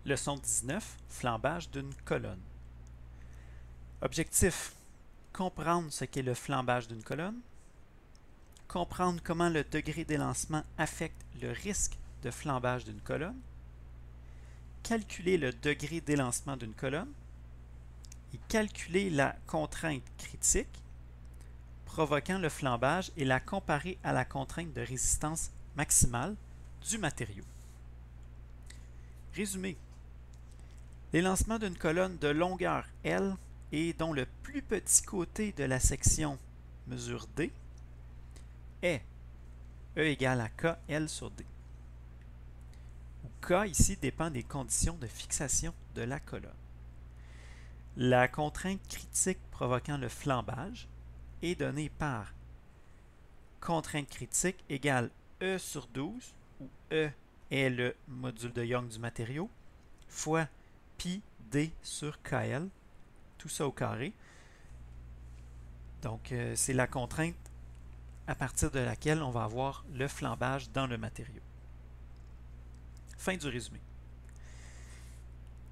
Leçon 19, flambage d'une colonne. Objectif, comprendre ce qu'est le flambage d'une colonne, comprendre comment le degré d'élancement affecte le risque de flambage d'une colonne, calculer le degré d'élancement d'une colonne et calculer la contrainte critique provoquant le flambage et la comparer à la contrainte de résistance maximale du matériau. Résumé. L'élancement d'une colonne de longueur L et dont le plus petit côté de la section mesure D est E égale à K L sur D. Où K ici dépend des conditions de fixation de la colonne. La contrainte critique provoquant le flambage est donnée par contrainte critique égale E sur 12, où E est le module de Young du matériau, fois pi D sur KL, tout ça au carré. Donc, c'est la contrainte à partir de laquelle on va avoir le flambage dans le matériau. Fin du résumé.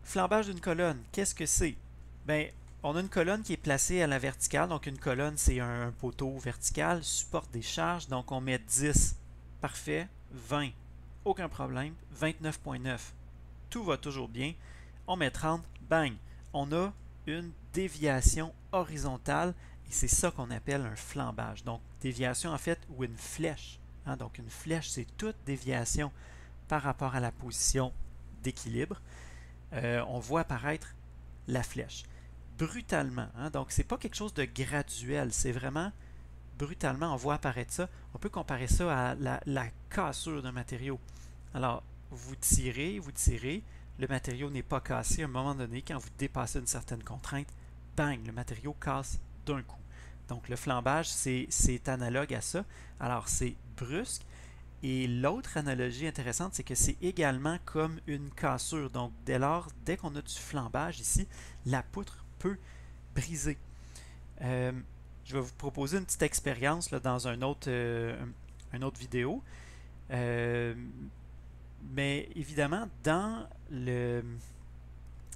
Flambage d'une colonne, qu'est-ce que c'est? Bien, on a une colonne qui est placée à la verticale. Donc, une colonne, c'est un poteau vertical, supporte des charges. Donc, on met 10. Parfait. 20. Aucun problème. 29,9. Tout va toujours bien. On met 30. Bang. On a une déviation horizontale et c'est ça qu'on appelle un flambage. Donc, déviation en fait ou une flèche. Donc, une flèche, c'est toute déviation par rapport à la position d'équilibre. On voit apparaître la flèche brutalement. Donc, c'est pas quelque chose de graduel, c'est vraiment brutalement, on voit apparaître ça. On peut comparer ça à la cassure d'un matériau. Alors, vous tirez, le matériau n'est pas cassé. À un moment donné, quand vous dépassez une certaine contrainte, bang, le matériau casse d'un coup. Donc, le flambage, c'est analogue à ça. Alors, c'est brusque. Et l'autre analogie intéressante, c'est que c'est également comme une cassure. Donc, dès qu'on a du flambage ici, la poutre peut briser. Je vais vous proposer une petite expérience là, dans une autre vidéo. Mais évidemment, dans le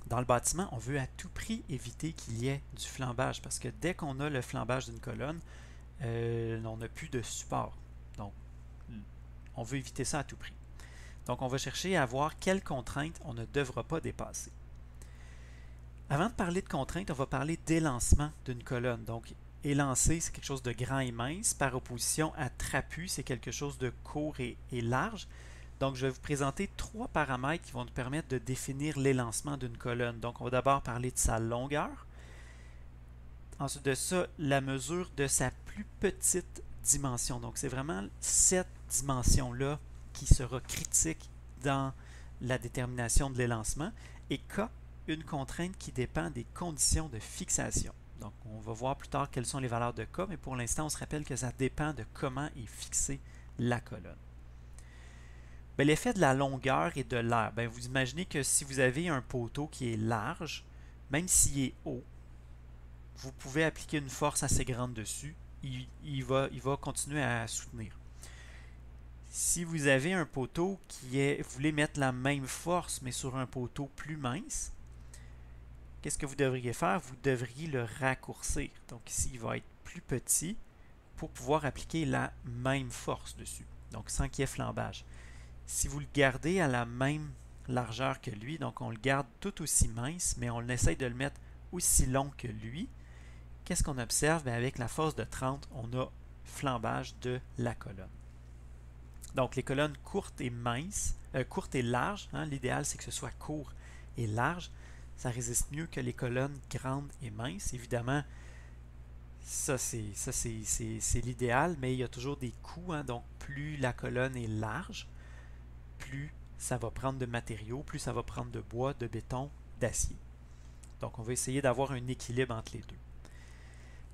bâtiment, on veut à tout prix éviter qu'il y ait du flambage parce que dès qu'on a le flambage d'une colonne, on n'a plus de support. Donc, on veut éviter ça à tout prix. Donc, on va chercher à voir quelles contraintes on ne devra pas dépasser. Avant de parler de contraintes, on va parler d'élancement d'une colonne. Donc, élancer, c'est quelque chose de grand et mince. Par opposition à trapu, c'est quelque chose de court et large. Donc, je vais vous présenter 3 paramètres qui vont nous permettre de définir l'élancement d'une colonne. Donc, on va d'abord parler de sa longueur. Ensuite de ça, la mesure de sa plus petite dimension. Donc, c'est vraiment cette dimension-là qui sera critique dans la détermination de l'élancement. Et K, une contrainte qui dépend des conditions de fixation. Donc, on va voir plus tard quelles sont les valeurs de K, mais pour l'instant, on se rappelle que ça dépend de comment est fixée la colonne. L'effet de la longueur et de l'air. Vous imaginez que si vous avez un poteau qui est large, même s'il est haut, vous pouvez appliquer une force assez grande dessus, il va continuer à soutenir. Si vous avez un poteau vous voulez mettre la même force, mais sur un poteau plus mince, qu'est-ce que vous devriez faire? Vous devriez le raccourcir. Donc ici, il va être plus petit pour pouvoir appliquer la même force dessus, donc sans qu'il y ait flambage. Si vous le gardez à la même largeur que lui, donc on le garde tout aussi mince, mais on essaye de le mettre aussi long que lui, qu'est-ce qu'on observe? Avec la force de 30, on a flambage de la colonne. Donc les colonnes courtes et minces, courtes et larges, l'idéal c'est que ce soit court et large, ça résiste mieux que les colonnes grandes et minces. Évidemment, ça c'est l'idéal, mais il y a toujours des coûts. Donc plus la colonne est large, plus ça va prendre de matériaux, plus ça va prendre de bois, de béton, d'acier. Donc on va essayer d'avoir un équilibre entre les deux.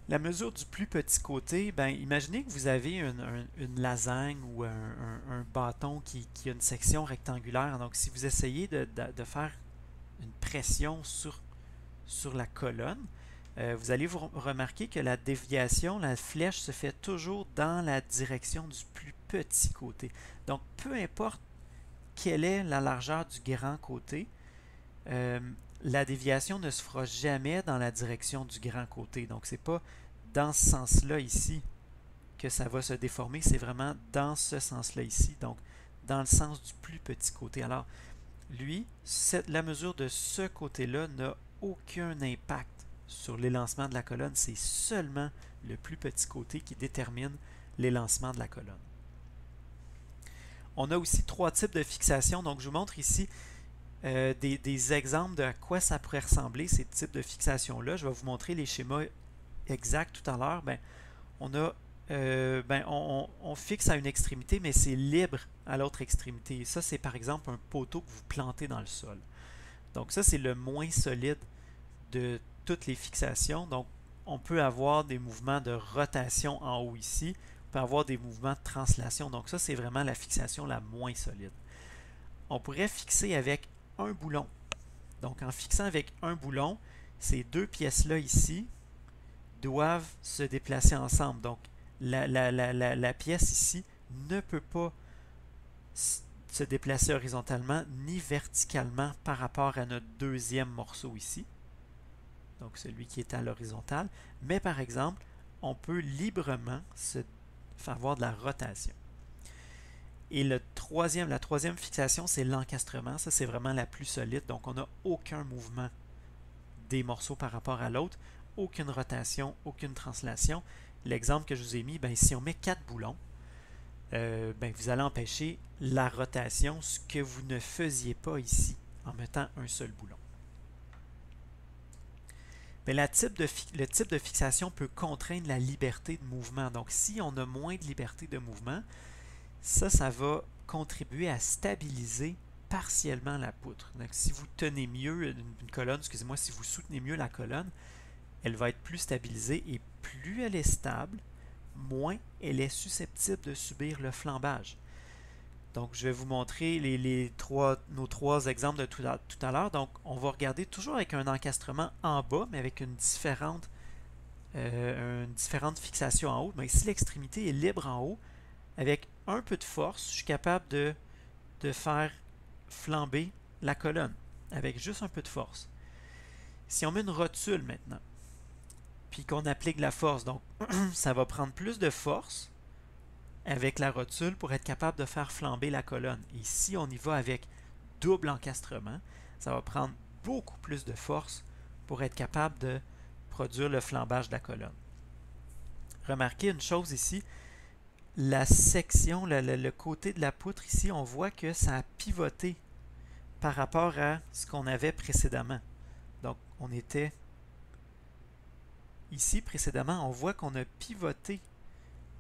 La mesure du plus petit côté, imaginez que vous avez une lasagne ou un bâton qui a une section rectangulaire. Donc si vous essayez de faire une pression sur la colonne, vous allez vous remarquer que la déviation, la flèche se fait toujours dans la direction du plus petit côté. Donc peu importe quelle est la largeur du grand côté, la déviation ne se fera jamais dans la direction du grand côté. Donc, c'est pas dans ce sens-là ici que ça va se déformer, c'est vraiment dans ce sens-là ici, donc dans le sens du plus petit côté. Alors, lui, la mesure de ce côté-là n'a aucun impact sur l'élancement de la colonne, c'est seulement le plus petit côté qui détermine l'élancement de la colonne. On a aussi 3 types de fixation, donc je vous montre ici des exemples de à quoi ça pourrait ressembler, ces types de fixation-là. Je vais vous montrer les schémas exacts tout à l'heure. On fixe à une extrémité, mais c'est libre à l'autre extrémité. Ça, c'est par exemple un poteau que vous plantez dans le sol. Donc ça, c'est le moins solide de toutes les fixations. Donc, on peut avoir des mouvements de rotation en haut ici. On peut avoir des mouvements de translation. Donc ça, c'est vraiment la fixation la moins solide. On pourrait fixer avec un boulon. Donc, en fixant avec un boulon, ces deux pièces-là ici doivent se déplacer ensemble. Donc, la pièce ici ne peut pas se déplacer horizontalement ni verticalement par rapport à notre deuxième morceau ici. Donc, celui qui est à l'horizontale. Mais par exemple, on peut librement faire avoir de la rotation. Et la troisième fixation, c'est l'encastrement. Ça, c'est vraiment la plus solide. Donc, on n'a aucun mouvement des morceaux par rapport à l'autre, aucune rotation, aucune translation. L'exemple que je vous ai mis, si on met 4 boulons, vous allez empêcher la rotation, ce que vous ne faisiez pas ici en mettant un seul boulon. Le type de fixation peut contraindre la liberté de mouvement. Donc, si on a moins de liberté de mouvement, ça va contribuer à stabiliser partiellement la poutre. Donc, si vous tenez mieux une colonne, excusez-moi, si vous soutenez mieux la colonne, elle va être plus stabilisée et plus elle est stable, moins elle est susceptible de subir le flambage. Donc, je vais vous montrer nos trois exemples de tout à l'heure. Donc, on va regarder toujours avec un encastrement en bas, mais avec une différente fixation en haut. Mais si l'extrémité est libre en haut, avec un peu de force, je suis capable de faire flamber la colonne, avec juste un peu de force. Si on met une rotule maintenant, puis qu'on applique la force, donc ça va prendre plus de force avec la rotule pour être capable de faire flamber la colonne. Et si on y va avec double encastrement, ça va prendre beaucoup plus de force pour être capable de produire le flambage de la colonne. Remarquez une chose ici, la section, le côté de la poutre ici, on voit que ça a pivoté par rapport à ce qu'on avait précédemment. Donc, on était ici précédemment, on voit qu'on a pivoté.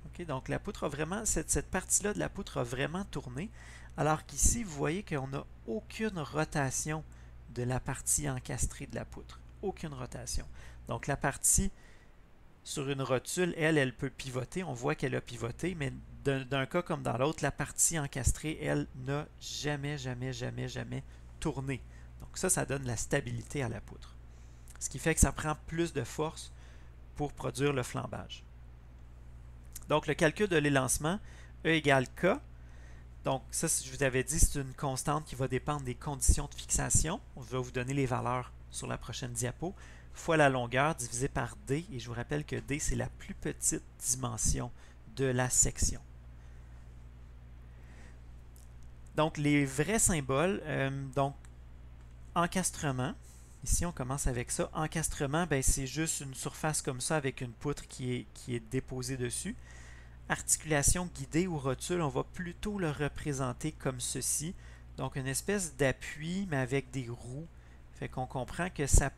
Okay, donc la poutre a vraiment, cette partie-là de la poutre a vraiment tourné, alors qu'ici, vous voyez qu'on n'a aucune rotation de la partie encastrée de la poutre. Aucune rotation. Donc la partie sur une rotule, elle peut pivoter. On voit qu'elle a pivoté, mais d'un cas comme dans l'autre, la partie encastrée, elle, n'a jamais tourné. Donc ça donne la stabilité à la poutre. Ce qui fait que ça prend plus de force pour produire le flambage. Donc, le calcul de l'élancement, E égale K. Donc, ça, je vous avais dit, c'est une constante qui va dépendre des conditions de fixation. On va vous donner les valeurs sur la prochaine diapo. Fois la longueur divisé par D. Et je vous rappelle que D, c'est la plus petite dimension de la section. Donc, les vrais symboles, donc, encastrement. Ici, on commence avec ça. Encastrement, c'est juste une surface comme ça avec une poutre qui est déposée dessus. Articulation guidée ou rotule, on va plutôt le représenter comme ceci. Donc, une espèce d'appui, mais avec des roues. Fait qu'on comprend que ça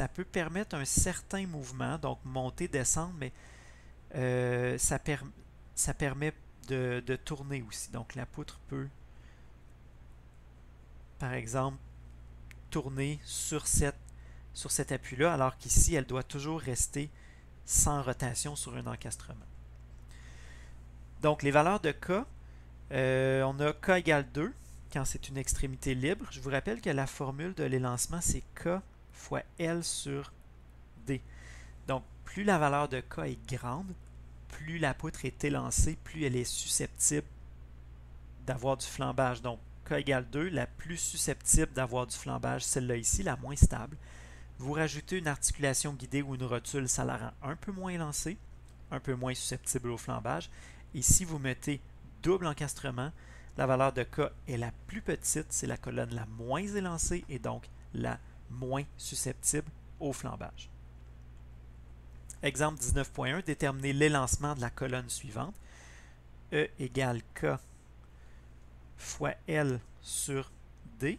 peut permettre un certain mouvement, donc monter, descendre, mais ça permet de tourner aussi. Donc, la poutre peut, par exemple, tourner sur cet appui-là, alors qu'ici, elle doit toujours rester sans rotation sur un encastrement. Donc, les valeurs de K, on a K égale 2 quand c'est une extrémité libre. Je vous rappelle que la formule de l'élancement, c'est K fois L sur D. Donc, plus la valeur de K est grande, plus la poutre est élancée, plus elle est susceptible d'avoir du flambage. Donc, K égale 2, la plus susceptible d'avoir du flambage, celle-là ici, la moins stable. Vous rajoutez une articulation guidée ou une rotule, ça la rend un peu moins lancée, un peu moins susceptible au flambage. Et si vous mettez double encastrement, la valeur de K est la plus petite, c'est la colonne la moins élancée et donc la moins susceptible au flambage. Exemple 19.1, déterminer l'élancement de la colonne suivante. E égale K fois L sur D.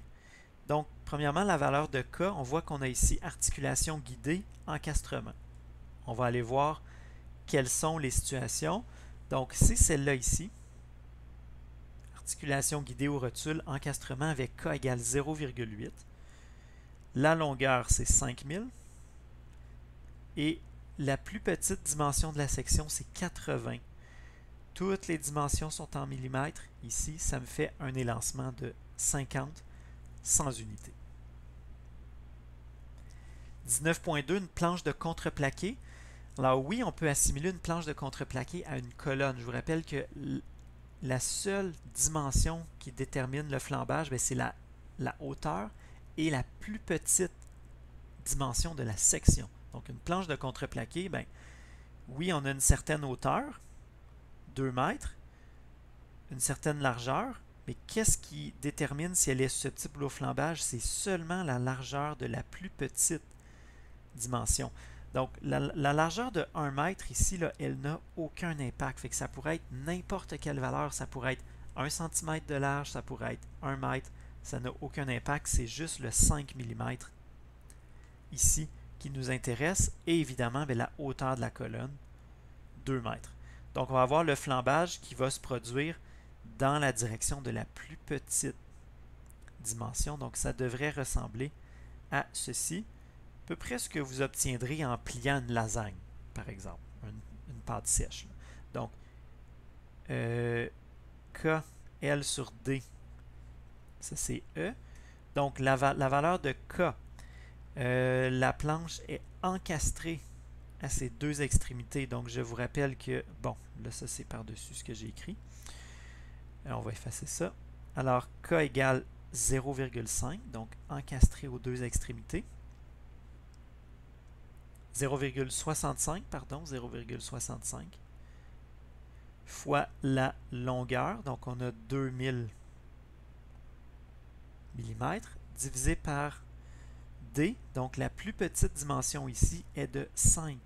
Donc, premièrement, la valeur de K, on voit qu'on a ici articulation guidée, encastrement. On va aller voir quelles sont les situations. Donc, c'est celle-là ici. Articulation guidée ou rotule, encastrement avec K égale 0,8. La longueur, c'est 5000. Et la plus petite dimension de la section, c'est 80. Toutes les dimensions sont en millimètres. Ici, ça me fait un élancement de 50 sans unité. 19.2, une planche de contreplaqué. Alors oui, on peut assimiler une planche de contreplaqué à une colonne. Je vous rappelle que la seule dimension qui détermine le flambage, c'est la hauteur et la plus petite dimension de la section. Donc une planche de contreplaqué, oui, on a une certaine hauteur, 2 mètres, une certaine largeur, mais qu'est-ce qui détermine si elle est susceptible au flambage? C'est seulement la largeur de la plus petite dimension. Donc, la largeur de 1 mètre ici, là, elle n'a aucun impact. Fait que ça pourrait être n'importe quelle valeur. Ça pourrait être 1 cm de large, ça pourrait être 1 mètre. Ça n'a aucun impact. C'est juste le 5 mm ici qui nous intéresse. Et évidemment, la hauteur de la colonne, 2 mètres. Donc, on va avoir le flambage qui va se produire dans la direction de la plus petite dimension. Donc, ça devrait ressembler à ceci. À peu près ce que vous obtiendrez en pliant une lasagne, par exemple, une pâte sèche. Donc, K, L sur D, ça c'est E. Donc, la valeur de K, la planche est encastrée à ces deux extrémités. Donc, je vous rappelle que, bon, là, ça c'est par-dessus ce que j'ai écrit. Alors, on va effacer ça. Alors, K égale 0,5, donc encastré aux deux extrémités. 0,65, pardon, 0,65 fois la longueur, donc on a 2000 mm, divisé par D, donc la plus petite dimension ici est de 5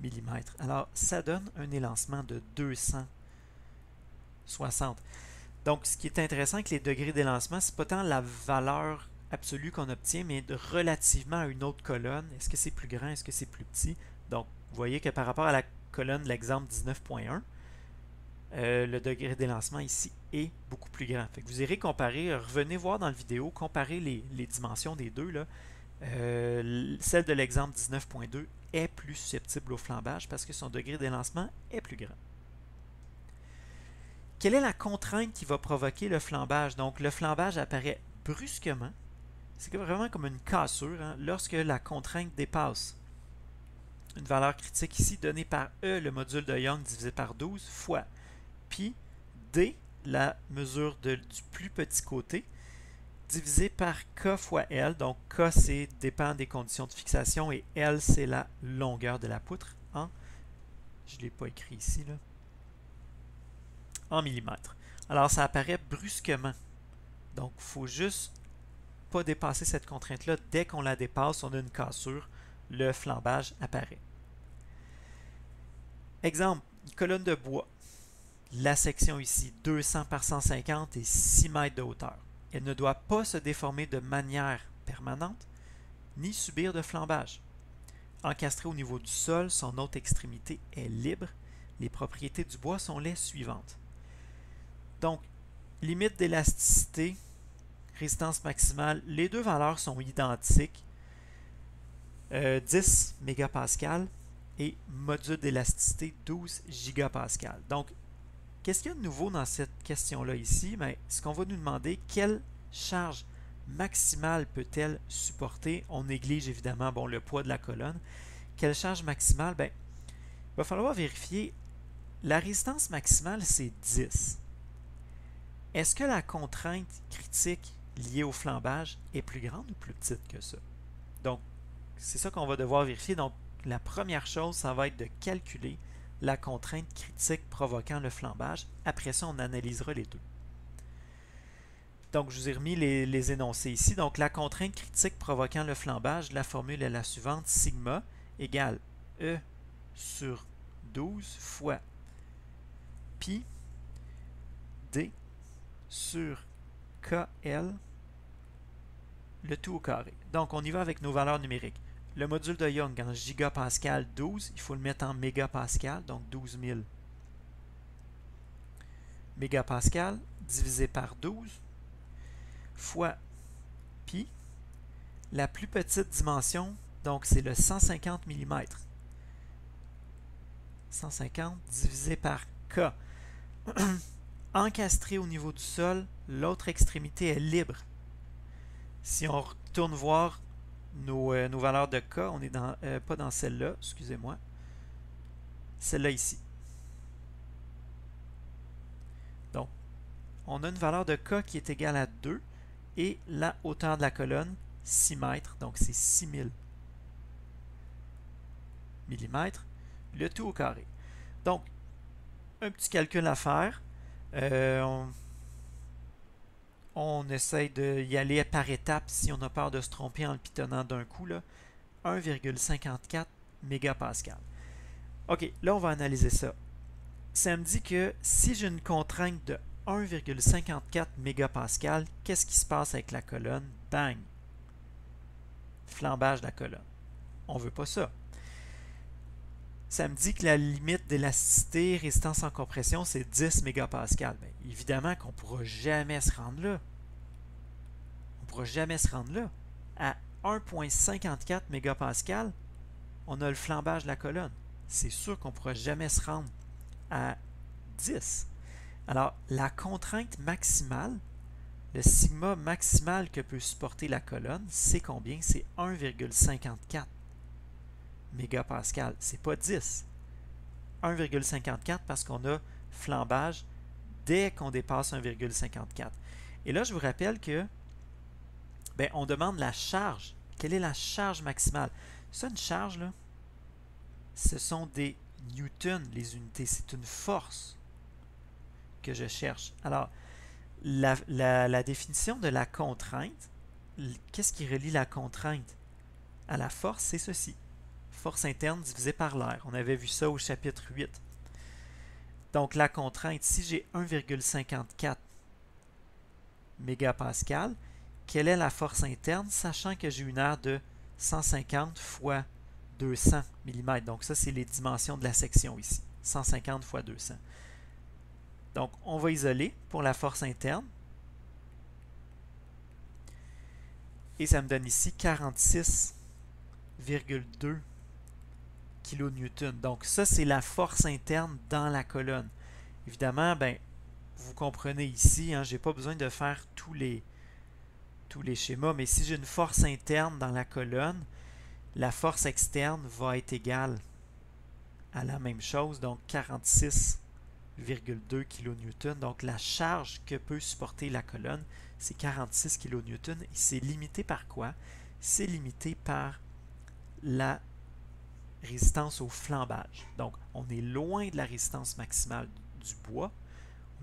mm. Alors, ça donne un élancement de 260. Donc, ce qui est intéressant avec les degrés d'élancement, c'est pas tant la valeur absolue qu'on obtient, mais relativement à une autre colonne. Est-ce que c'est plus grand? Est-ce que c'est plus petit? Donc, vous voyez que par rapport à la colonne de l'exemple 19.1, le degré d'élancement ici est beaucoup plus grand. Fait que vous irez comparer, revenez voir dans la vidéo, comparer les dimensions des deux. Là. Celle de l'exemple 19.2 est plus susceptible au flambage parce que son degré d'élancement est plus grand. Quelle est la contrainte qui va provoquer le flambage? Donc, le flambage apparaît brusquement. C'est vraiment comme une cassure lorsque la contrainte dépasse une valeur critique ici donnée par E, le module de Young divisé par 12, fois pi D, la mesure du plus petit côté, divisé par K fois L. Donc, K, dépend des conditions de fixation et L, c'est la longueur de la poutre je ne l'ai pas écrit ici, là, en millimètres. Alors, ça apparaît brusquement. Donc, il ne faut juste pas dépasser cette contrainte-là. Dès qu'on la dépasse, on a une cassure, le flambage apparaît. Exemple, une colonne de bois. La section ici, 200 par 150 et 6 mètres de hauteur. Elle ne doit pas se déformer de manière permanente, ni subir de flambage. Encastrée au niveau du sol, son autre extrémité est libre. Les propriétés du bois sont les suivantes. Donc, limite d'élasticité, résistance maximale, les deux valeurs sont identiques. 10 mégapascales et module d'élasticité 12 gigapascales. Donc, qu'est-ce qu'il y a de nouveau dans cette question-là ici? Ce qu'on va nous demander, quelle charge maximale peut-elle supporter? On néglige évidemment le poids de la colonne. Quelle charge maximale? Il va falloir vérifier. La résistance maximale, c'est 10. est-ce que la contrainte critique liée au flambage est plus grande ou plus petite que ça? Donc, c'est ça qu'on va devoir vérifier. Donc, la première chose, ça va être de calculer la contrainte critique provoquant le flambage. Après ça, on analysera les deux. Donc, je vous ai remis les énoncés ici. Donc, la contrainte critique provoquant le flambage, la formule est la suivante. Sigma égale E sur 12 fois pi D sur KL, le tout au carré. Donc, on y va avec nos valeurs numériques. Le module de Young en gigapascal 12, il faut le mettre en mégapascal, donc 12 000 mégapascal divisé par 12 fois pi. La plus petite dimension, donc c'est le 150 mm. 150 divisé par K. Encastré au niveau du sol, l'autre extrémité est libre. Si on retourne voir nos valeurs de K, on est pas dans celle-là, excusez-moi, celle-là ici. Donc, on a une valeur de K qui est égale à 2 et la hauteur de la colonne, 6 mètres, donc c'est 6000 mm, le tout au carré. Donc, un petit calcul à faire. On essaye d'y aller par étapes si on a peur de se tromper en le pitonnant d'un coup. 1,54 mégapascal. OK, là, on va analyser ça. Ça me dit que si j'ai une contrainte de 1,54 mégapascal, qu'est-ce qui se passe avec la colonne? Bang! Flambage de la colonne. On ne veut pas ça. Ça me dit que la limite d'élasticité, résistance en compression, c'est 10 mégapascal. Bien, évidemment qu'on ne pourra jamais se rendre là. On ne pourra jamais se rendre là. À 1,54 mégapascal, on a le flambage de la colonne. C'est sûr qu'on ne pourra jamais se rendre à 10. Alors, la contrainte maximale, le sigma maximal que peut supporter la colonne, c'est combien? C'est 1,54 mégapascal. C'est pas 10. 1,54 parce qu'on a flambage dès qu'on dépasse 1,54. Et là, je vous rappelle que on demande la charge. Quelle est la charge maximale? Ça, une charge, là, ce sont des newtons, les unités. C'est une force que je cherche. Alors, la définition de la contrainte, qu'est-ce qui relie la contrainte à la force? C'est ceci. Force interne divisée par l'air. On avait vu ça au chapitre 8. Donc, la contrainte, si j'ai 1,54 mégapascal, quelle est la force interne, sachant que j'ai une aire de 150 fois 200 mm. Donc, ça, c'est les dimensions de la section ici. 150 fois 200. Donc, on va isoler pour la force interne. Et ça me donne ici 46,2 kN. Donc, ça, c'est la force interne dans la colonne. Évidemment, vous comprenez ici, je n'ai pas besoin de faire tous les schémas, mais si j'ai une force interne dans la colonne, la force externe va être égale à la même chose, donc 46,2 kN. Donc, la charge que peut supporter la colonne, c'est 46 kN. Et c'est limité par quoi? C'est limité par la résistance au flambage. Donc, on est loin de la résistance maximale du bois.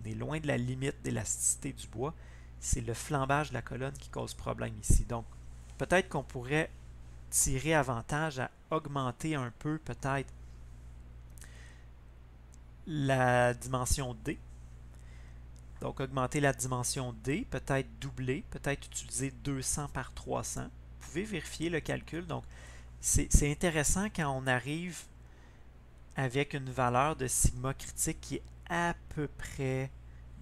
On est loin de la limite d'élasticité du bois. C'est le flambage de la colonne qui cause problème ici. Donc, peut-être qu'on pourrait tirer avantage à augmenter un peu, peut-être, la dimension D. Donc, augmenter la dimension D, peut-être doubler, peut-être utiliser 200 par 300. Vous pouvez vérifier le calcul. Donc, c'est intéressant quand on arrive avec une valeur de sigma critique qui est à peu près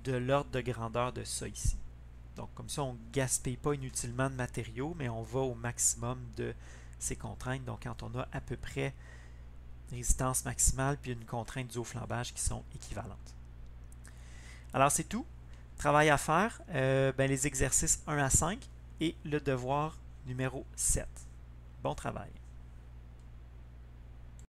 de l'ordre de grandeur de ça ici. Donc, comme ça, on ne gaspille pas inutilement de matériaux, mais on va au maximum de ces contraintes. Donc, quand on a à peu près résistance maximale puis une contrainte due au flambage qui sont équivalentes. Alors, c'est tout. Travail à faire, les exercices 1 à 5 et le devoir numéro 7. Bon travail.